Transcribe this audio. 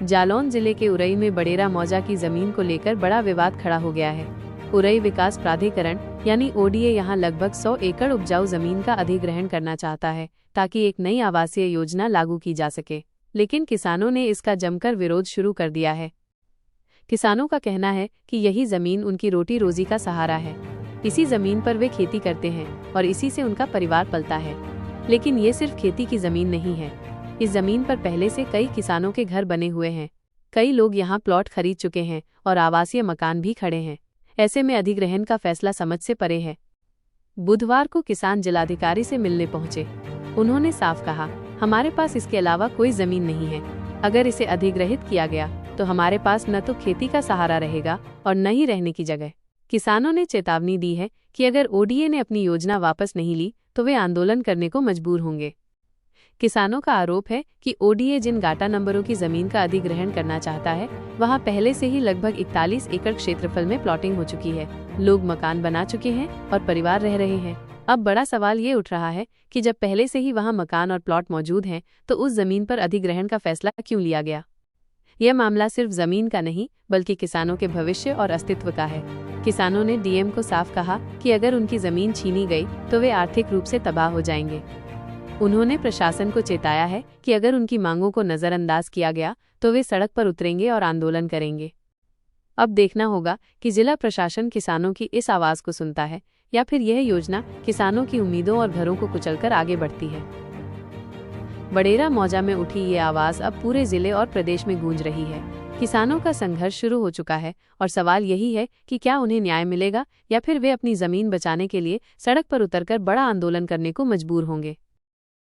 जालौन जिले के उरई में बडेरा मौजा की जमीन को लेकर बड़ा विवाद खड़ा हो गया है। उरई विकास प्राधिकरण यानी ओडीए यहां लगभग 100 एकड़ उपजाऊ जमीन का अधिग्रहण करना चाहता है ताकि एक नई आवासीय योजना लागू की जा सके, लेकिन किसानों ने इसका जमकर विरोध शुरू कर दिया है। किसानों का कहना है कि यही जमीन उनकी रोटी रोजी का सहारा है। इसी जमीन पर वे खेती करते हैं और इसी से उनका परिवार पलता है। लेकिन ये सिर्फ खेती की जमीन नहीं है। इस जमीन पर पहले से कई किसानों के घर बने हुए हैं। कई लोग यहाँ प्लॉट खरीद चुके हैं और आवासीय मकान भी खड़े हैं। ऐसे में अधिग्रहण का फैसला समझ से परे है। बुधवार को किसान जिलाधिकारी से मिलने पहुंचे। उन्होंने साफ कहा, हमारे पास इसके अलावा कोई जमीन नहीं है। अगर इसे अधिग्रहित किया गया तो हमारे पास न तो खेती का सहारा रहेगा और न ही रहने की जगह। किसानों ने चेतावनी दी है कि अगर ओडीए ने अपनी योजना वापस नहीं ली तो वे आंदोलन करने को मजबूर होंगे। किसानों का आरोप है कि ओडीए जिन गाटा नंबरों की जमीन का अधिग्रहण करना चाहता है, वहां पहले से ही लगभग 41 एकड़ क्षेत्रफल में प्लॉटिंग हो चुकी है। लोग मकान बना चुके हैं और परिवार रह रहे हैं। अब बड़ा सवाल ये उठ रहा है कि जब पहले से ही वहां मकान और प्लॉट मौजूद हैं, तो उस जमीन पर अधिग्रहण का फैसला क्यों लिया गया? यह मामला सिर्फ जमीन का नहीं, बल्कि किसानों के भविष्य और अस्तित्व का है। किसानों ने डीएम को साफ कहा कि अगर उनकी जमीन छीनी गई तो वे आर्थिक रूप से तबाह हो जाएंगे। उन्होंने प्रशासन को चेताया है कि अगर उनकी मांगों को नजरअंदाज किया गया तो वे सड़क पर उतरेंगे और आंदोलन करेंगे। अब देखना होगा कि जिला प्रशासन किसानों की इस आवाज को सुनता है या फिर यह योजना किसानों की उम्मीदों और घरों को कुचलकर आगे बढ़ती है। बडेरा मौजा में उठी ये आवाज अब पूरे जिले और प्रदेश में गूंज रही है। किसानों का संघर्ष शुरू हो चुका है और सवाल यही है कि क्या उन्हें न्याय मिलेगा या फिर वे अपनी जमीन बचाने के लिए सड़क पर उतरकर बड़ा आंदोलन करने को मजबूर होंगे।